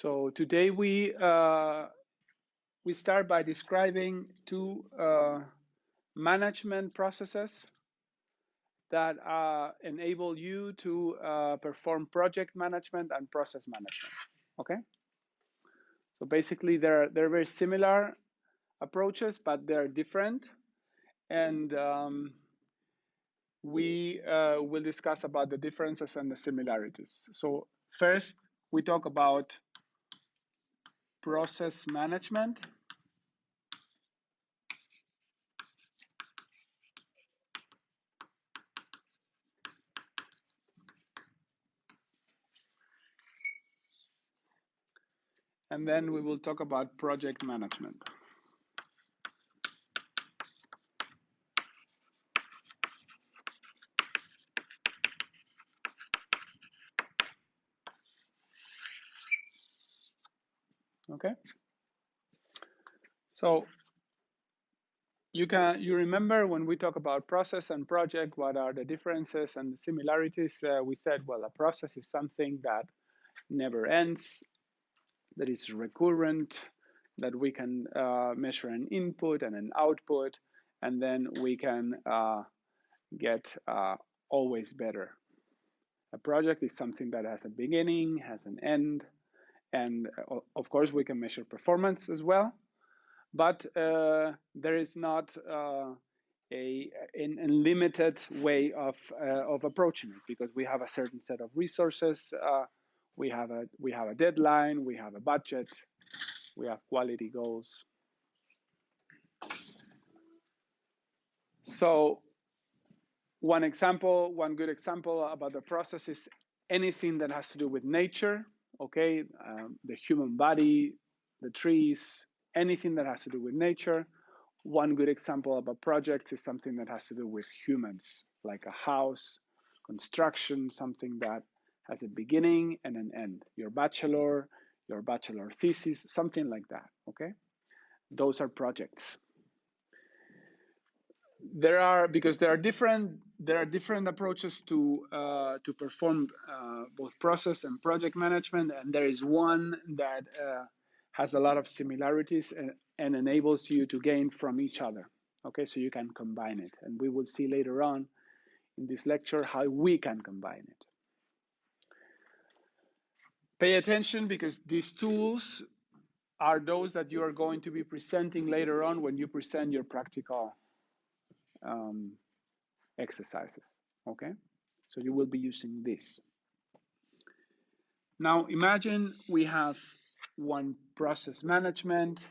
So today we start by describing two management processes that enable you to perform project management and process management. Okay. So basically, they're very similar approaches, but they're different, and we will discuss about the differences and the similarities. So first, we talk about process management. And then we will talk about project management. Okay. So you remember when we talk about process and project, what are the differences and the similarities? We said, well, a process is something that never ends, that is recurrent, that we can measure an input and an output, and then we can get always better. A project is something that has a beginning, has an end, and of course we can measure performance as well, but there is not a limited way of approaching it, because we have a certain set of resources, we have a deadline, we have a budget, we have quality goals. So one good example about the process is anything that has to do with nature. Okay, the human body, the trees, anything that has to do with nature. One good example of a project is something that has to do with humans, like a house, construction, something that has a beginning and an end. Your bachelor thesis, something like that. Okay, those are projects. There are different approaches to perform both process and project management, and there is one that has a lot of similarities and enables you to gain from each other. Okay, so you can combine it, and we will see later on in this lecture how we can combine it. Pay attention, because these tools are those that you are going to be presenting later on when you present your practical exercises. Okay, so you will be using this. Now imagine we have one process management,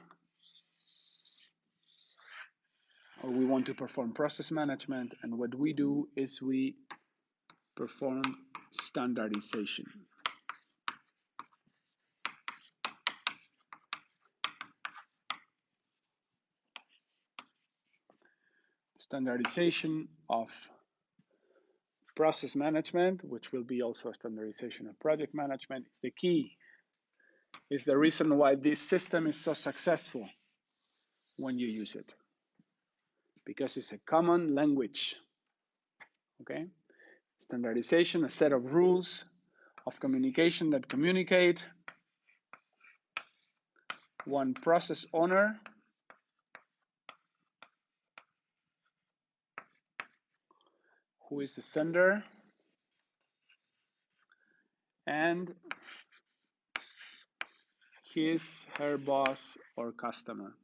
or we want to perform process management, and what we do is we perform standardization. Standardization of process management, which will be also a standardization of project management, is the key. Is the reason why this system is so successful when you use it, because it's a common language. Okay, standardization, a set of rules of communication that communicate. One process owner, who is the sender, and her boss or customer.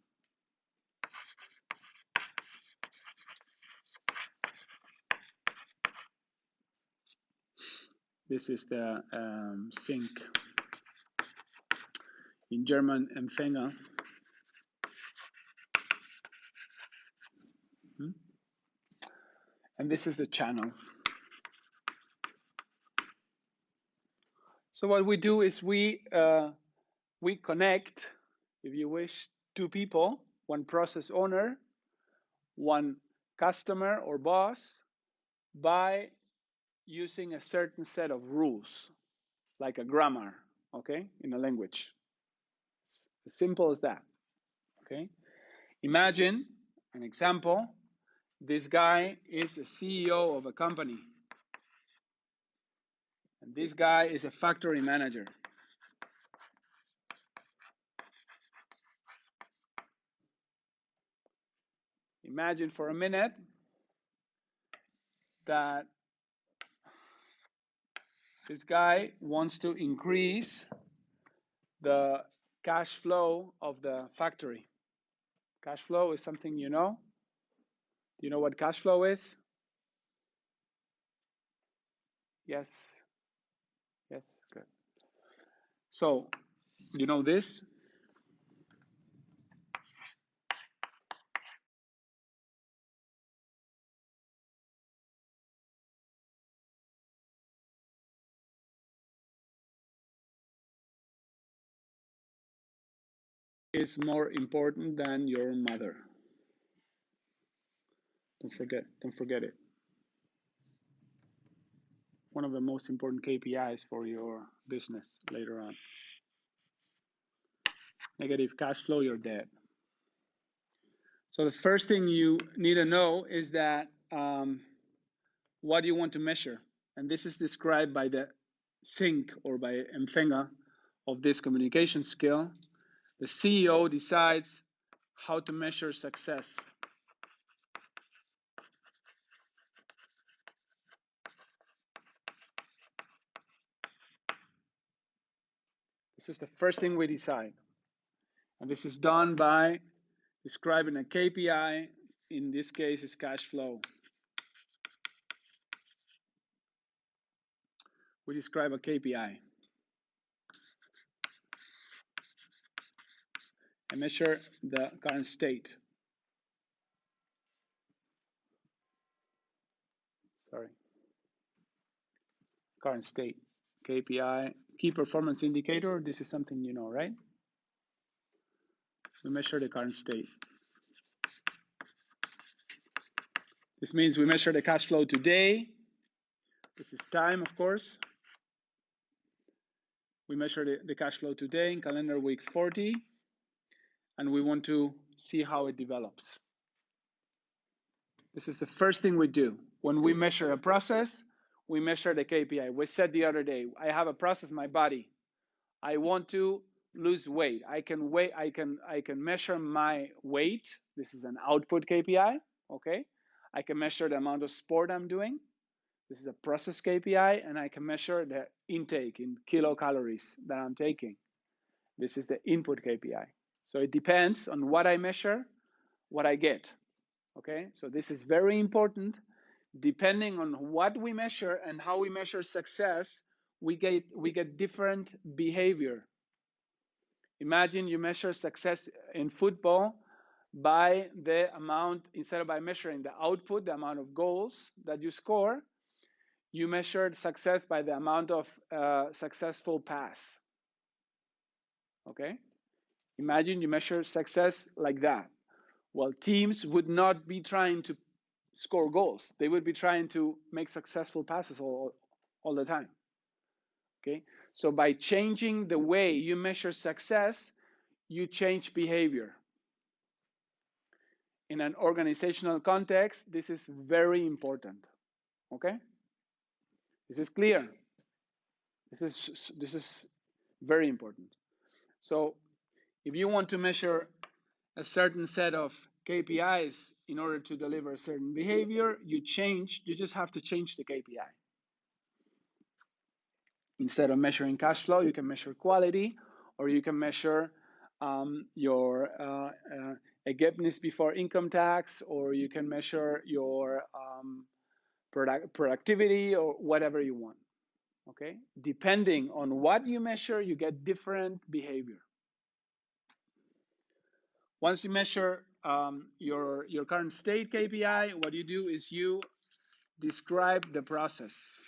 This is the sync. In German, Empfänger. And this is the channel. So what we do is we connect, if you wish, two people, one process owner, one customer or boss, by using a certain set of rules, like a grammar, okay, in a language. It's as simple as that, okay? Imagine an example. This guy is a CEO of a company, and this guy is a factory manager. Imagine for a minute that this guy wants to increase the cash flow of the factory. Cash flow is something you know. Do you know what cash flow is? Yes. Yes, good. So, you know this? Is more important than your mother. Don't forget it. One of the most important KPIs for your business later on. Negative cash flow, you're dead. So the first thing you need to know is that what do you want to measure? And this is described by the sync or by Empfänger of this communication skill. The CEO decides how to measure success. This is the first thing we decide. And this is done by describing a KPI. In this case, is cash flow. We describe a KPI. And measure the current state. Sorry. Current state. KPI, key performance indicator. This is something you know, right? We measure the current state. This means we measure the cash flow today. This is time, of course. We measure the cash flow today in calendar week 40, and we want to see how it develops. This is the first thing we do. When we measure a process, we measure the KPI. We said the other day, I have a process, my body. I want to lose weight. I can measure my weight. This is an output KPI, okay? I can measure the amount of sport I'm doing. This is a process KPI, and I can measure the intake in kilocalories that I'm taking. This is the input KPI. So it depends on what I measure, what I get. Okay, so this is very important. Depending on what we measure and how we measure success, we get different behavior. Imagine you measure success in football by the amount, instead of by measuring the output, the amount of goals that you score, you measured success by the amount of successful pass. Okay? Imagine you measure success like that. Well, teams would not be trying to score goals. They would be trying to make successful passes all the time. Okay? So by changing the way you measure success, you change behavior. In an organizational context, this is very important. Okay? This is clear. This is very important. So if you want to measure a certain set of KPIs in order to deliver a certain behavior, you just have to change the KPI. Instead of measuring cash flow, you can measure quality, or you can measure your forgiveness before income tax, or you can measure your productivity, or whatever you want. Okay, depending on what you measure, you get different behavior. Once you measure your current state KPI, what you do is you describe the process.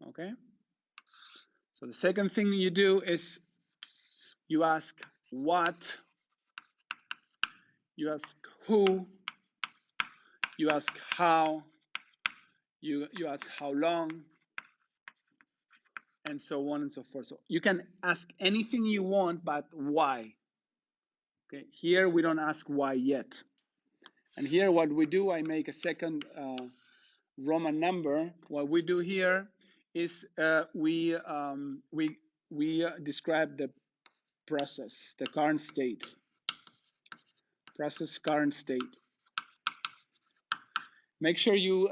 Okay? So the second thing you do is you ask what, you ask who, you ask how, you ask how long, and so on and so forth. So you can ask anything you want, but why? Okay, here we don't ask why yet. And here what we do, I make a second Roman number. What we do here is we describe the process, the current state. Process current state. Make sure you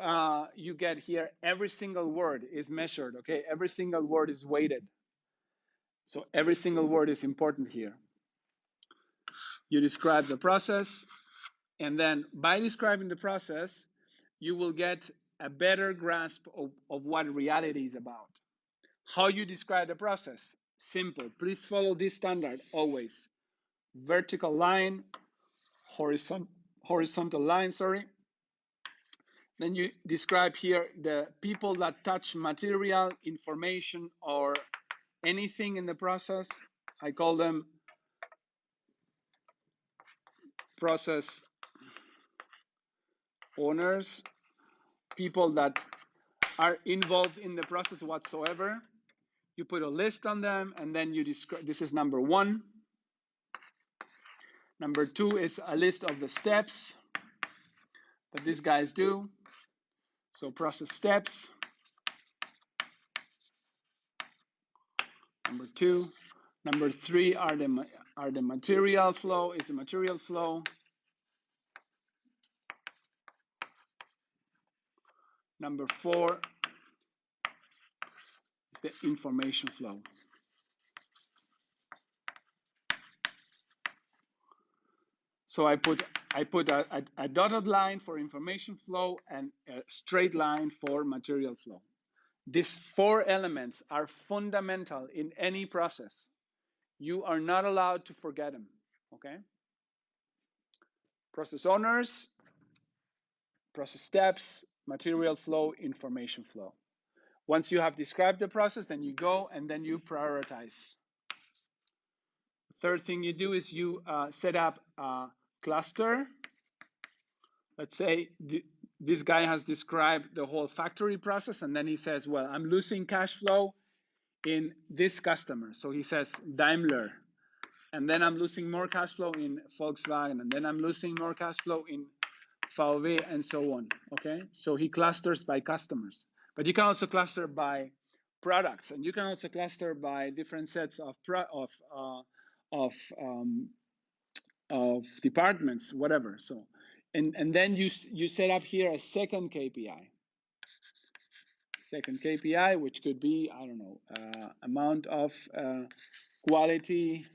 you get here every single word is measured, okay? Every single word is weighted. So every single word is important here. You describe the process, and then by describing the process, you will get a better grasp of what reality is about. How you describe the process? Simple. Please follow this standard always. Vertical line, horizontal line, sorry. Then you describe here the people that touch material, information, or anything in the process. I call them process owners, people that are involved in the process whatsoever. You put a list on them, and then you describe, this is number one. Number two is a list of the steps that these guys do. So process steps. Number two. Number three are the material flow, is the material flow. Number four is the information flow. So I put a dotted line for information flow and a straight line for material flow. These four elements are fundamental in any process. You are not allowed to forget them, okay? Process owners, process steps, material flow, information flow. Once you have described the process, then you go and then you prioritize. The third thing you do is you set up a cluster. Let's say this guy has described the whole factory process, and then he says, well, I'm losing cash flow in this customer. So he says Daimler, and then I'm losing more cash flow in Volkswagen, and then I'm losing more cash flow in VW, and so on. Okay, so he clusters by customers, but you can also cluster by products, and you can also cluster by different sets of departments, whatever. So, and then you set up here a second KPI. Second KPI, which could be, I don't know, amount of quality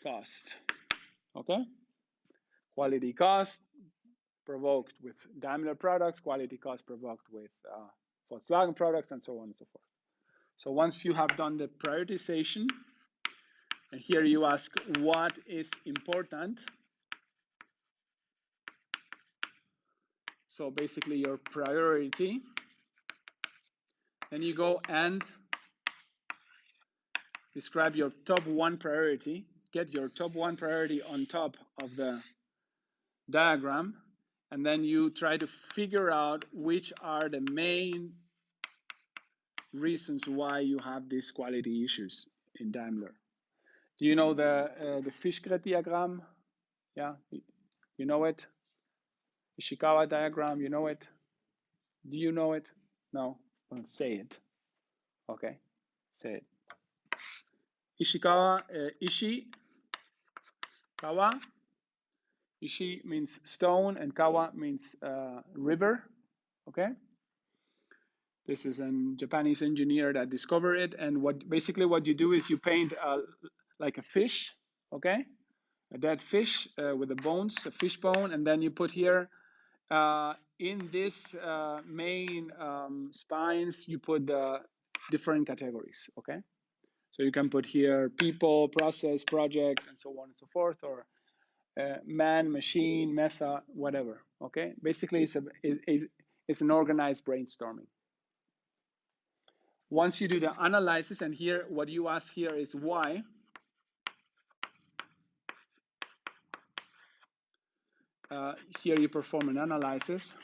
cost. Okay, quality cost provoked with Daimler products, quality cost provoked with Volkswagen products, and so on and so forth. So once you have done the prioritization, and here you ask what is important. So basically your priority. Then you go and describe your top one priority. Get your top one priority on top of the diagram. And then you try to figure out which are the main reasons why you have these quality issues in Daimler. Do you know the Fischgrätt diagram? Yeah, you know it? Ishikawa diagram, you know it? Do you know it? No? Well, say it. Okay, say it. Ishikawa, Ishikawa. Ishi means stone, and kawa means river. Okay. This is a Japanese engineer that discovered it, and basically what you do is you paint like a fish, okay, a dead fish with the bones, a fish bone, and then you put here in this main spines, you put the different categories, okay. So you can put here people, process, project, and so on and so forth, or man, machine, method, whatever. Okay, basically it's an organized brainstorming. Once you do the analysis, and here what you ask here is why. Here you perform an analysis.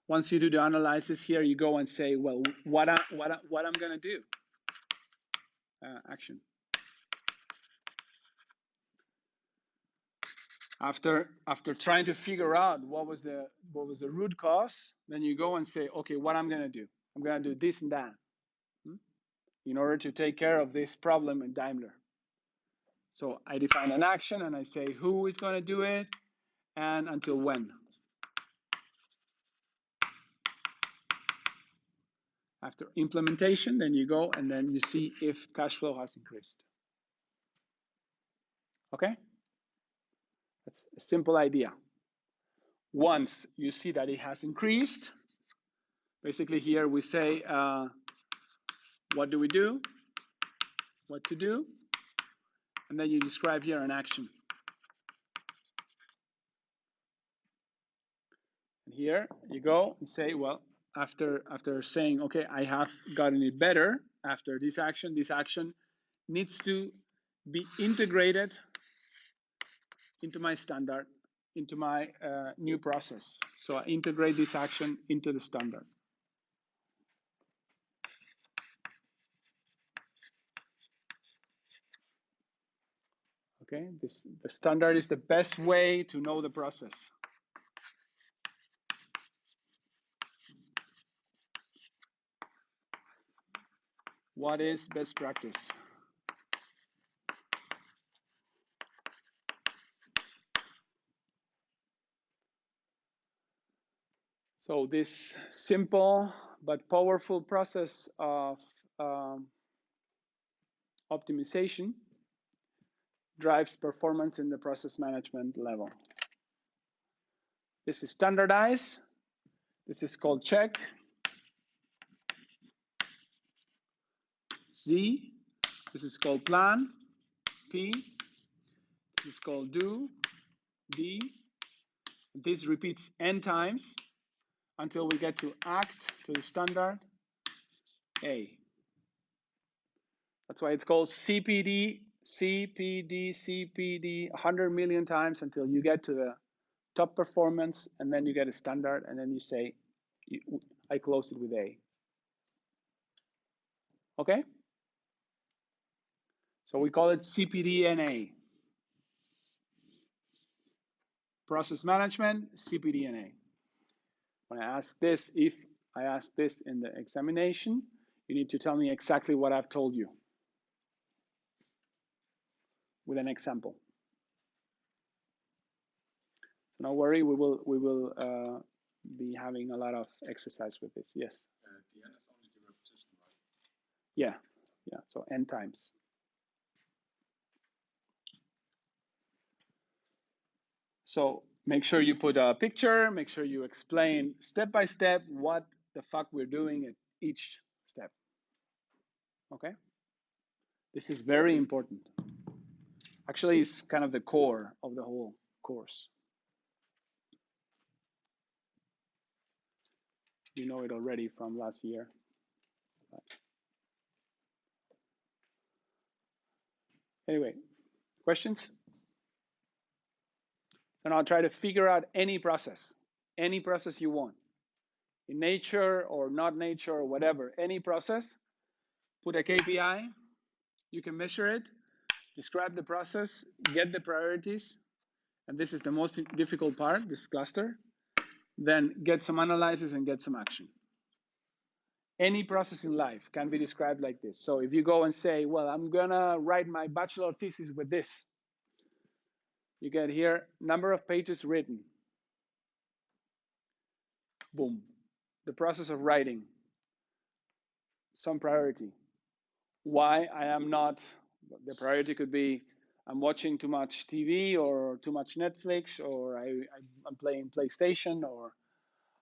Once you do the analysis, here you go and say, well, what I'm gonna do. Action. After trying to figure out what was the root cause, then you go and say, okay, what I'm gonna do. I'm gonna do this and that in order to take care of this problem in Daimler. So I define an action and I say who is going to do it and until when. After implementation, then you go and then you see if cash flow has increased. Okay? That's a simple idea. Once you see that it has increased, basically here we say, what do we do? What to do? And then you describe here an action. And here you go and say, well, after saying, okay, I have gotten it better after this action needs to be integrated into my standard, into my new process. So I integrate this action into the standard. Okay, the standard is the best way to know the process. What is best practice? So this simple but powerful process of optimization drives performance in the process management level. This is standardized. This is called check. Z. This is called plan. P. This is called do. D. This repeats n times until we get to act, to the standard A. That's why it's called CPD, CPD, CPD, 100 million times until you get to the top performance, and then you get a standard, and then you say, I close it with A. Okay? So we call it CPD-NA. Process management, CPD-NA. When I ask this, if I ask this in the examination, you need to tell me exactly what I've told you with an example. So don't worry, we will be having a lot of exercise with this. Yes. The n is only the repetition, right? Yeah, yeah. So n times. So make sure you put a picture. Make sure you explain step by step what the fuck we're doing at each step. Okay. This is very important. Actually, it's kind of the core of the whole course. You know it already from last year. But anyway, questions? So now try to figure out any process you want. In nature or not nature or whatever, any process, put a KPI, you can measure it, describe the process, get the priorities, and this is the most difficult part, this cluster, then get some analysis and get some action. Any process in life can be described like this. So if you go and say, well, I'm gonna write my bachelor thesis with this, you get here, number of pages written. Boom. The process of writing, some priority. Why I am not, the priority could be I'm watching too much TV or too much Netflix, or I'm playing PlayStation, or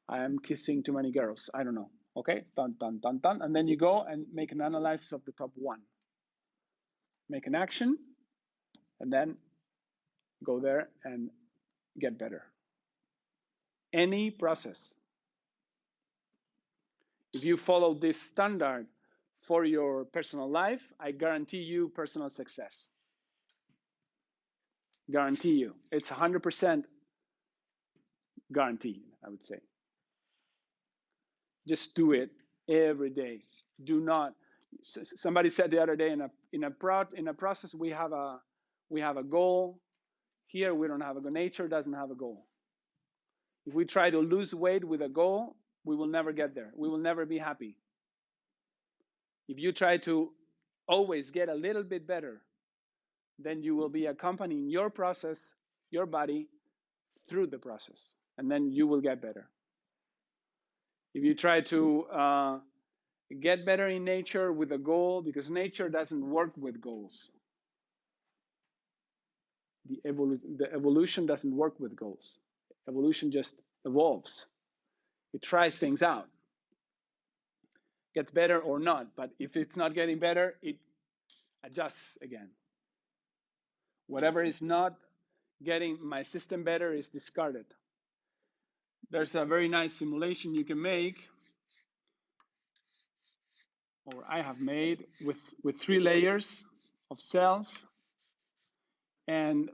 I'm kissing too many girls. I don't know. Okay, done, done, done, done. And then you go and make an analysis of the top one. Make an action, and then go there and get better. Any process. If you follow this standard for your personal life, I guarantee you personal success. Guarantee you. It's 100% guaranteed, I would say. Just do it every day. Do not. Somebody said the other day in a process we have a goal. Here we don't have a goal. Nature doesn't have a goal. If we try to lose weight with a goal, we will never get there. We will never be happy. If you try to always get a little bit better then you will be accompanying your process, your body, through the process, and then you will get better. If you try to get better in nature with a goal, because nature doesn't work with goals. The evolution doesn't work with goals. Evolution just evolves. It tries things out, gets better or not. But if it's not getting better, it adjusts again. Whatever is not getting my system better is discarded. There's a very nice simulation you can make, or I have made, with 3 layers of cells. And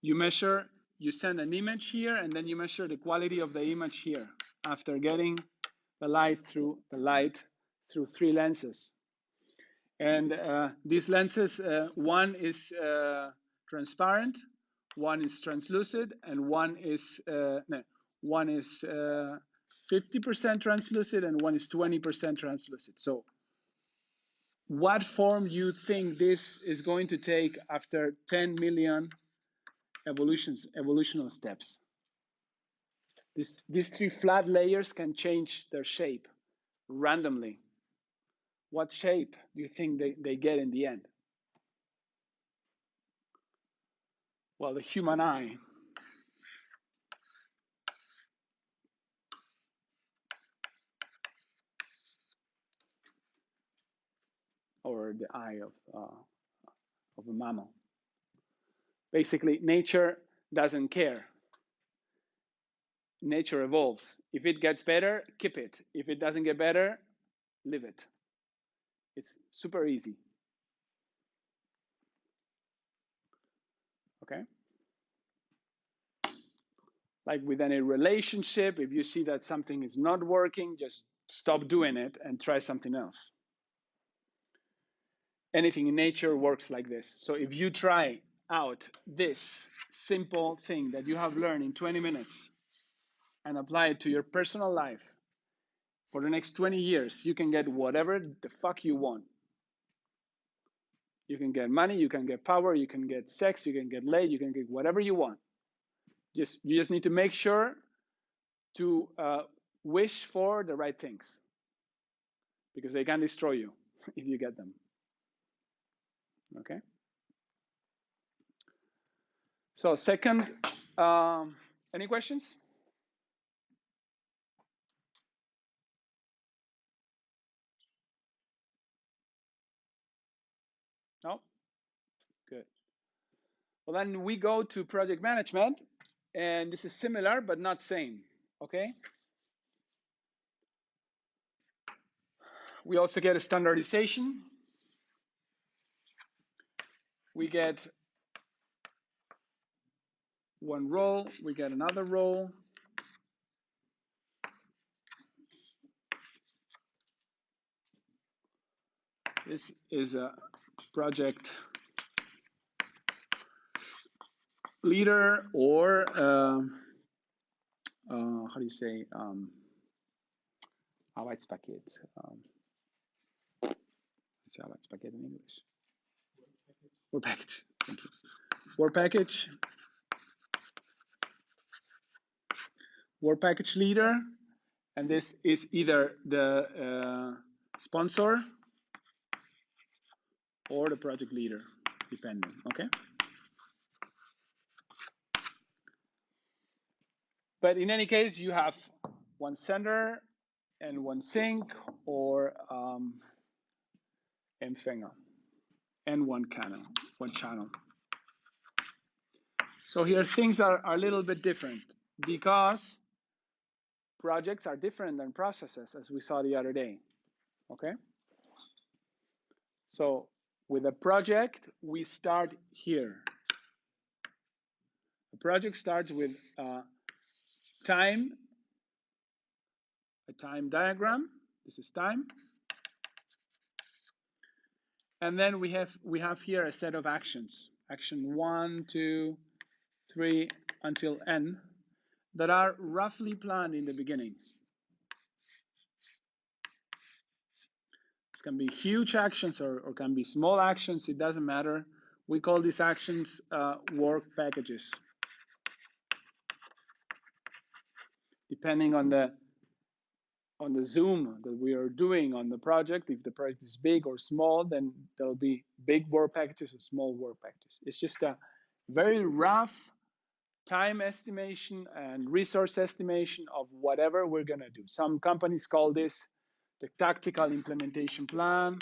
you measure, you send an image here, and then you measure the quality of the image here after getting the light through 3 lenses. And these lenses, one is transparent, one is translucid, and one is 50% translucid, and one is 20% translucid. So what form you think this is going to take after 10 million evolutional steps? These 3 flat layers can change their shape randomly. What shape do you think they get in the end? Well, the human eye. Or the eye of a mammal. Basically, nature doesn't care. Nature evolves. If it gets better, keep it. If it doesn't get better, leave it. It's super easy. Okay? Like with any relationship, if you see that something is not working, just stop doing it and try something else. Anything in nature works like this. So if you try out this simple thing that you have learned in 20 minutes and apply it to your personal life, for the next 20 years, you can get whatever the fuck you want. You can get money, you can get power, you can get sex, you can get laid, you can get whatever you want. You just need to make sure to wish for the right things, because they can destroy you if you get them. Okay? So second, any questions? No? Good. Well, then we go to project management, and this is similar but not same. Okay? We also get a standardization. We get one role, we get another role. This is a project leader, or how do you say, Arbeitspaket. What's Arbeitspaket in English? Work package. Thank you. Work package. Work package leader, and this is either the sponsor or the project leader, depending. Okay. But in any case, you have one sender and one sink, or empfänger, and one channel. So here things are a little bit different, because projects are different than processes, as we saw the other day. Okay? So with a project, we start here. A project starts with time, a time diagram. This is time. And then we have here a set of actions. Action 1, 2, 3, until n, that are roughly planned in the beginning. This can be huge actions or can be small actions. It doesn't matter. We call these actions work packages. Depending on the zoom that we are doing on the project, if the project is big or small, then there'll be big work packages or small work packages. It's just a very rough time estimation and resource estimation of whatever we're going to do. Some companies call this the tactical implementation plan.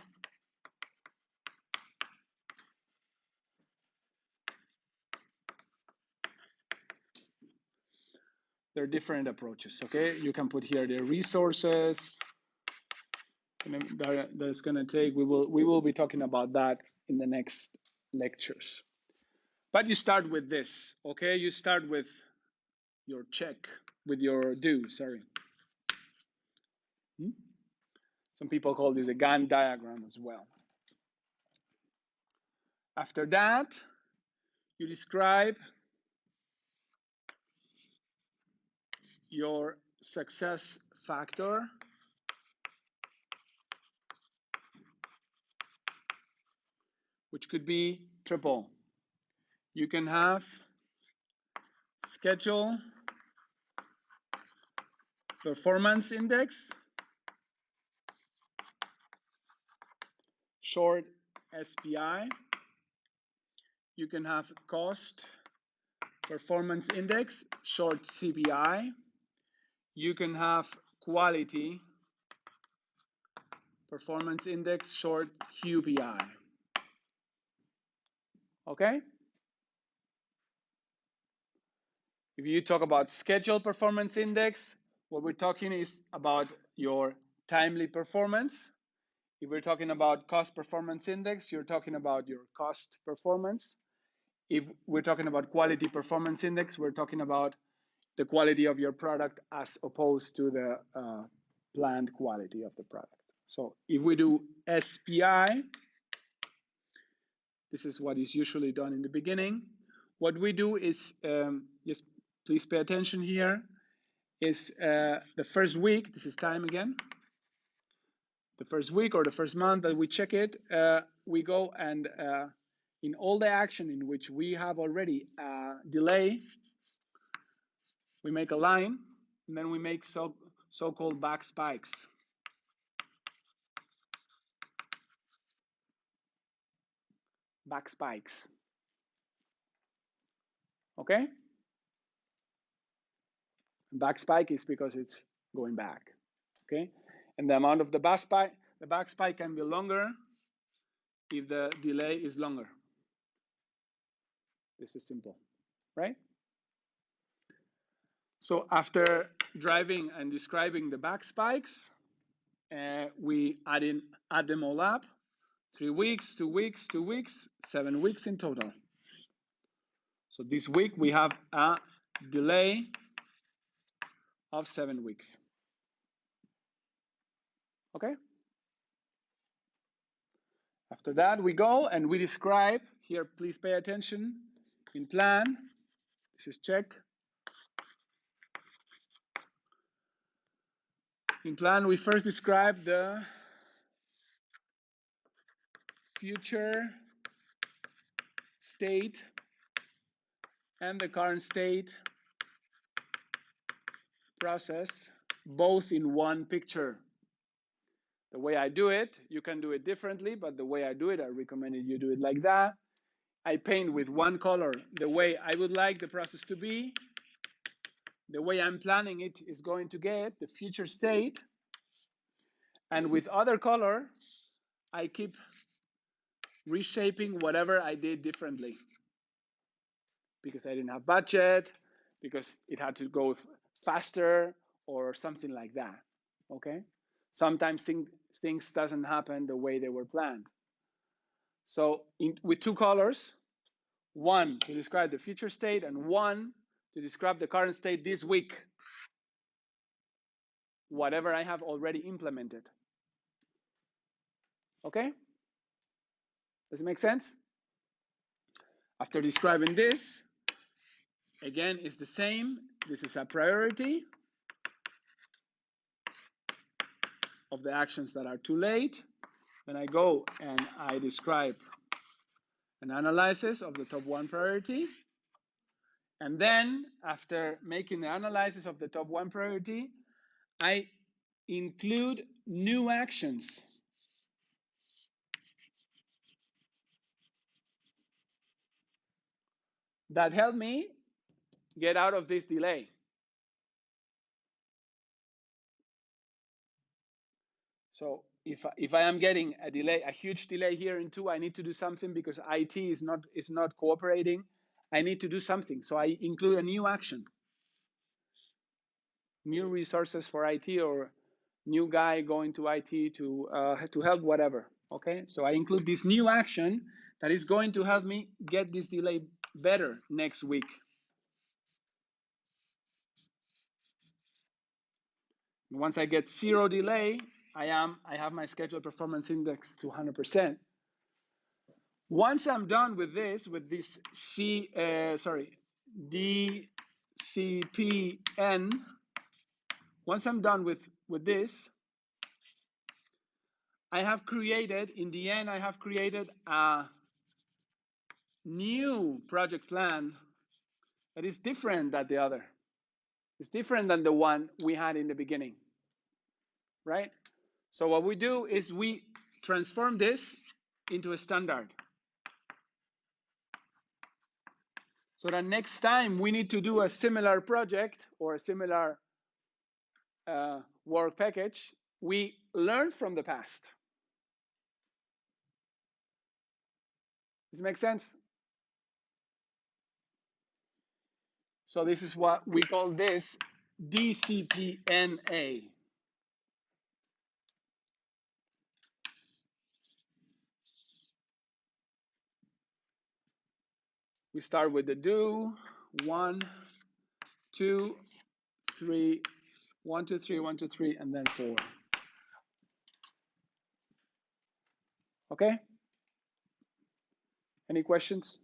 There are different approaches, okay? You can put here the resources that's going to take. We will be talking about that in the next lectures. But you start with this, okay? You start with your check, with your do, sorry. Some people call this a Gantt diagram as well. After that, you describe your success factor, which could be triple. You can have schedule performance index, short SPI. You can have cost performance index, short CPI. You can have quality performance index, short QPI. Okay? If you talk about schedule performance index, what we're talking is about your timely performance. If we're talking about cost performance index, you're talking about your cost performance. If we're talking about quality performance index, we're talking about the quality of your product as opposed to the planned quality of the product. So if we do SPI, this is what is usually done in the beginning. What we do is, just please pay attention here, is the first week, this is time again, the first week or the first month that we check it, we go and in all the action in which we have already a delay, we make a line, and then we make so-called back spikes. Back spikes. Okay? Back spike is because it's going back. Okay? And the amount of the back spike can be longer if the delay is longer. This is simple, right? So after driving and describing the back spikes, we add them all up. 3 weeks, 2 weeks, 2 weeks, 7 weeks in total. So this week we have a delay of 7 weeks. Okay? After that, we go and we describe, here please pay attention, in plan, this is check. In plan, we first describe the future state and the current state process, both in one picture. The way I do it, you can do it differently, but the way I do it, I recommend you do it like that. I paint with one color the way I would like the process to be. The way I'm planning it is going to get the future state. And with other color, I keep reshaping whatever I did differently. Because I didn't have budget, because it had to go faster, or something like that. Okay? Sometimes things doesn't happen the way they were planned. So with two colors, one to describe the future state and one to describe the current state this week, whatever I have already implemented. Okay? Does it make sense? After describing this, again, it's the same. This is a priority of the actions that are too late. Then I go and I describe an analysis of the top one priority. And then after making the analysis of the top one priority, I include new actions that help me get out of this delay. So if I am getting a delay, a huge delay here in 2, I need to do something because IT is not cooperating. I need to do something. So I include a new action, new resources for IT, or new guy going to IT to help whatever. Okay, so I include this new action that is going to help me get this delay better next week. Once I get 0 delay, I have my schedule performance index to 100%. Once I'm done with this DCPN, once I'm done with this, I have created, in the end, I have created a new project plan that is different than the other. It's different than the one we had in the beginning, right? So what we do is we transform this into a standard. So that next time we need to do a similar project or a similar work package, we learn from the past. Does it make sense? So this is what we call this DCPNA. We start with the do, 1, 2, 3, 1, 2, 3, 1, 2, 3, and then 4. Okay? Any questions?